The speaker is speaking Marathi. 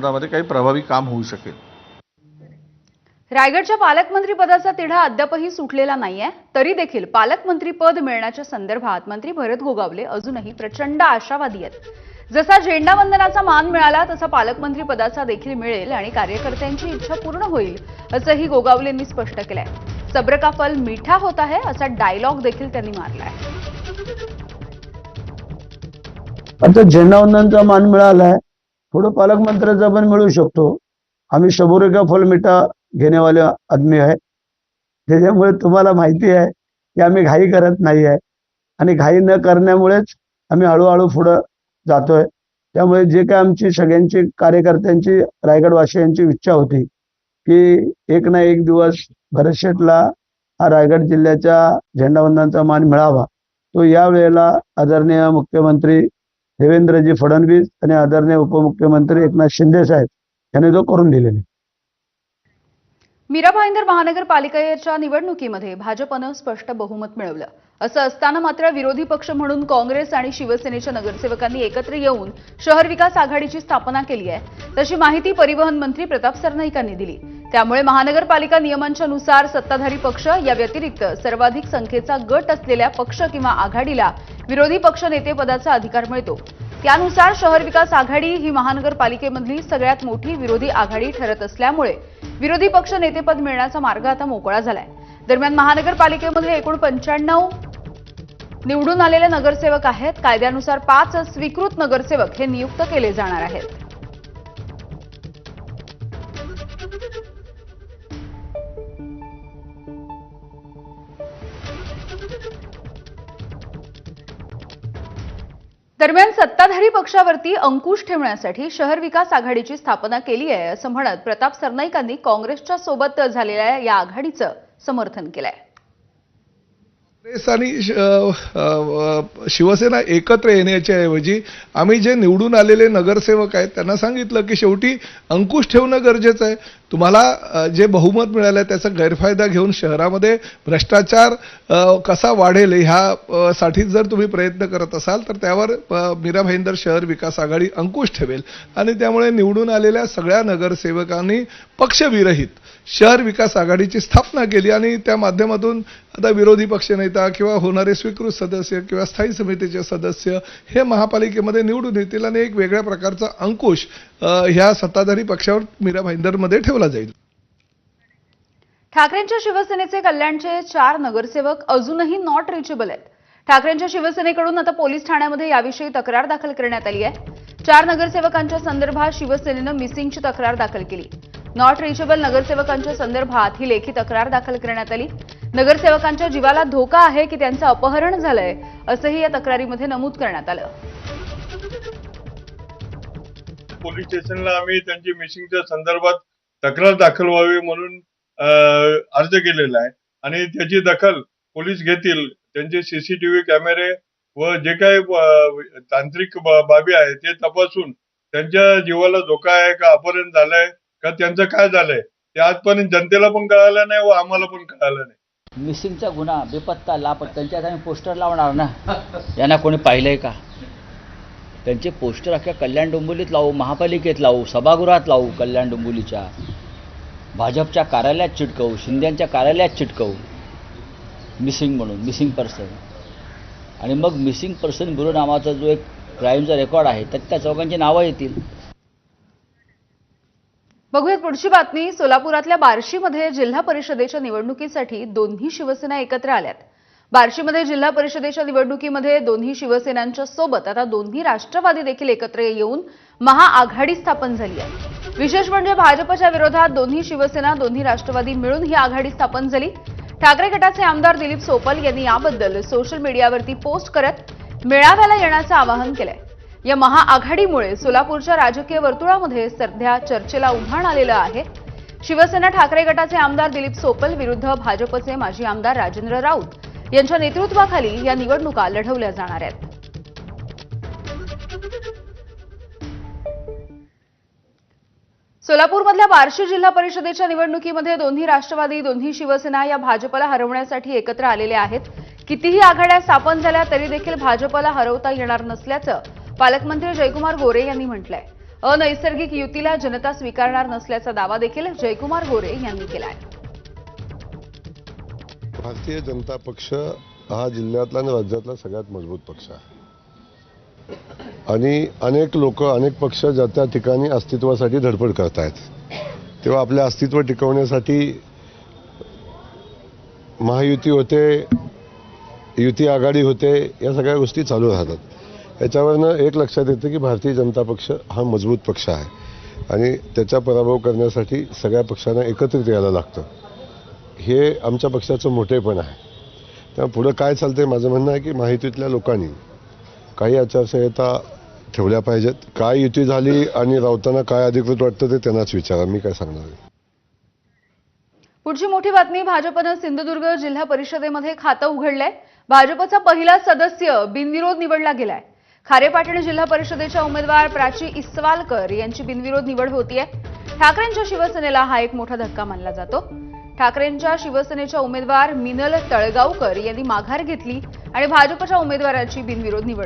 मध्ये काही प्रभावी काम होऊ शकेल। रायगडच्या पालकमंत्री पदाचा तिढा अद्यापही सुटलेला नाहीये, तरी देखील पालकमंत्री पद मिळण्याच्या संदर्भात मंत्री भरत गोगावले अजूनही प्रचंड आशावादी आहेत। जसा झेंडावंदनाचा मान मिळाला तसा पालकमंत्री पदाचा देखील मिळेल आणि कार्यकर्त्यांची इच्छा पूर्ण होईल असंही गोगावलेंनी स्पष्ट केलंय। सब्र का फल मीठा होता है असा डायलॉग देखील त्यांनी मारलाय। आता झेंडावंदनचा मान मिळालाय, थोडं पालकमंत्र्याचा पण मिळू शकतो। आम्ही सबुरे का फल मीठा घेने वाले आदमी आहे, त्याच्यामुळे तुम्हाला माहिती आहे की आम्ही घाई करत नाही आहे आणि घाई न करण्यामुळेच आम्ही हळूहळू पुढे जातोय। त्यामुळे जे काय आमची सगळ्यांची कार्यकर्त्यांची रायगडवासियांची इच्छा होती की एक ना एक दिवस भरत शेठला हा रायगड जिल्ह्याच्या झेंडावंदनाचा मान मिळावा, तो या वेळेला आदरणीय मुख्यमंत्री देवेंद्रजी फडणवीस आणि आदरणीय उपमुख्यमंत्री एकनाथ शिंदे साहेब यांनी तो करून दिलेला। मीरा भाईंदर महानगरपालिकेच्या निवडणुकीमध्ये भाजपनं स्पष्ट बहुमत मिळवलं। असं असताना मात्र विरोधी पक्ष म्हणून काँग्रेस आणि शिवसेनेच्या नगरसेवकांनी एकत्र येऊन शहर विकास आघाडीची स्थापना केली आहे, तशी माहिती परिवहन मंत्री प्रताप सरनाईकांनी दिली। त्यामुळे महानगरपालिका नियमांच्या नुसार सत्ताधारी पक्ष या व्यतिरिक्त सर्वाधिक संख्येचा गट असलेल्या पक्ष किंवा आघाडीला विरोधी पक्ष नेतेपदाचा अधिकार मिळतो। त्यानुसार शहर विकास आघाडी ही महानगरपालिकेमधली सगळ्यात मोठी विरोधी आघाडी ठरत असल्यामुळे विरोधी पक्ष नेतेपद मिळण्याचा मार्ग आता मोकळा झालाय। दरम्यान महानगरपालिकेमध्ये एकूण 95 निवडून आलेले नगरसेवक आहेत। कायद्यानुसार 5 स्वीकृत नगरसेवक हे नियुक्त केले जाणार आहेत। दरम्यान सत्ताधारी पक्षावरती अंकुश ठेवण्यासाठी शहर विकास आघाडीची स्थापना केली आहे असं म्हणत प्रताप सरनाईकांनी काँग्रेसच्या सोबत झालेल्या या आघाडीचं समर्थन केलंय। काँग्रेस आणि शिवसेना एकत्र येण्याच्या ऐवजी आम्ही जे निवडून आलेले नगरसेवक आहेत त्यांना सांगितलं की शेवटी अंकुश ठेवणं गरजेचं आहे। तुम्हाला जे बहुमत मिळालं त्याचा गैरफायदा घेऊन शहरामध्ये भ्रष्टाचार कसा वाढेल ह्यासाठी जर तुम्ही प्रयत्न करत असाल तर त्यावर मीरा भाईंदर शहर विकास आघाडी अंकुश ठेवेल आणि त्यामुळे निवडून आलेल्या सगळ्या नगरसेवकांनी पक्षविरहित शहर विकास आघाडीची स्थापना केली आणि त्या माध्यमातून आता विरोधी पक्षनेता किंवा होणारे स्वीकृत सदस्य किंवा स्थायी समितीचे सदस्य हे महापालिकेमध्ये निवडून येतील आणि एक वेगळ्या प्रकारचा अंकुश ह्या सत्ताधारी पक्षावर मीरा भाईंदरमध्ये ठेवला जाईल। ठाकरेंच्या शिवसेनेचे कल्याणचे 4 नगरसेवक अजूनही नॉट रिचेबल आहेत। ठाकरेंच्या शिवसेनेकडून आता पोलीस ठाण्यामध्ये याविषयी तक्रार दाखल करण्यात आली आहे। 4 नगरसेवकांच्या संदर्भात शिवसेनेनं मिसिंगची तक्रार दाखल केली। नॉट रिचेबल नगरसेवकांच्या संदर्भात ही लेखी तक्रार दाखल करण्यात आली। नगरसेवकांच्या जीवाला धोका आहे की त्यांचं अपहरण झालंय असंही या तक्रारीमध्ये नमूद करण्यात आलं। पोलीस स्टेशनला आम्ही त्यांची मिसिंगच्या संदर्भात तक्रार दाखल व्हावी म्हणून अर्ज केलेला आहे आणि त्याची दखल पोलीस घेतील। त्यांचे सीसीटीव्ही कॅमेरे व जे काही तांत्रिक बाबी आहेत ते तपासून त्यांच्या जीवाला धोका आहे का, अपहरण झालंय का, त्यांचं काय झालंय ते आजपर्यंत जनतेला पण कळालं नाही व आम्हाला पण कळालं नाही। मिसिंगचा गुन्हा, बेपत्ता, लापता त्यांच्यात आम्ही पोस्टर लावणार ना, यांना कोणी पाहिलंय का? त्यांचे पोस्टर अख्ख्या कल्याण डोंबिवलीत लावू, महापालिकेत लावू, सभागृहात लावू, कल्याण डोंबिवलीच्या भाजपच्या कार्यालयात चिटकवू, शिंदेच्या कार्यालयात चिटकवू मिसिंग म्हणून, मिसिंग पर्सन। आणि मग मिसिंग पर्सन ब्युरो नावाचा जो एक क्राईमचा रेकॉर्ड आहे त्यात त्या चौघांची नावं येतील। बघूयात पुढची बातमी। सोलापुरातल्या बार्शीमध्ये जिल्हा परिषदेच्या निवडणुकीसाठी दोन्ही शिवसेना एकत्र आल्यात। बार्शीमध्ये जिल्हा परिषदेच्या निवडणुकीमध्ये दोन्ही शिवसेनांच्या सोबत आता दोन्ही राष्ट्रवादी देखील एकत्र येऊन महाआघाडी स्थापन झाली आहे। विशेष म्हणजे भाजपच्या विरोधात दोन्ही शिवसेना, दोन्ही राष्ट्रवादी मिळून ही आघाडी स्थापन झाली। ठाकरे गटाचे आमदार दिलीप सोपल यांनी याबद्दल सोशल मीडियावरती पोस्ट करत मेळाव्याला येण्याचं आवाहन केलंय। या महाआघाडीमुळे सोलापूरच्या राजकीय वर्तुळामध्ये सध्या चर्चेला उधाण आलेलं आहे। शिवसेना ठाकरे गटाचे आमदार दिलीप सोपल विरुद्ध भाजपचे माजी आमदार राजेंद्र राऊत यांच्या नेतृत्वाखाली या निवडणुका लढवल्या जाणार आहेत। सोलापूरमधल्या बार्शी जिल्हा परिषदेच्या निवडणुकीमध्ये दोन्ही राष्ट्रवादी, दोन्ही शिवसेना या भाजपला हरवण्यासाठी एकत्र आलेले आहेत। कितीही आघाड्या स्थापन झाल्या तरी देखील भाजपला हरवता येणार नसल्याचं पालकमंत्री जयकुमार गोरे यांनी म्हटलंय। अनैसर्गिक युतीला जनता स्वीकारणार नसल्याचा दावा देखील जयकुमार गोरे यांनी केलाय. भारतीय जनता पक्ष हा जिल्ह्यातला आणि राज्यातला सगळ्यात मजबूत पक्ष आहे आणि अनेक लोक अनेक पक्ष ज्या त्या ठिकाणी अस्तित्वासाठी धडपड करतायत. तेव्हा आपले अस्तित्व टिकवण्यासाठी महायुती होते, युती आघाडी होते, या सगळ्या गोष्टी चालू राहतात. याच्यावरनं एक लक्षात येतं की भारतीय जनता पक्ष हा मजबूत पक्ष आहे आणि त्याचा पराभव करण्यासाठी सगळ्या पक्षांना एकत्रित यायला लागतं. हे आमच्या पक्षाचं मोठेपण आहे. त्यामुळे पुढं काय चालतंय माझं म्हणणं आहे की महायुतीतल्या लोकांनी काही आचारसंहिता ठेवल्या पाहिजेत. काय युती झाली आणि राऊतांना काय अधिकृत वाटतं ते त्यांनाच विचारा, मी काय सांगणार आहे. पुढची मोठी बातमी. भाजपनं सिंधुदुर्ग जिल्हा परिषदेमध्ये खातं उघडलंय. भाजपचा पहिला सदस्य बिनविरोध निवडला गेलाय. खारेपाटण जिल्हा परिषदेच्या उमेदवार प्राची इस्वालकर यांची बिनविरोध निवड होतीये. ठाकरेंच्या शिवसेनेला हा एक मोठा धक्का मानला जातो. ठाकरेंच्या शिवसेनेच्या उमेदवार मिनल तळगावकर यांनी माघार घेतली आणि भाजपच्या उमेदवाराची बिनविरोध निवड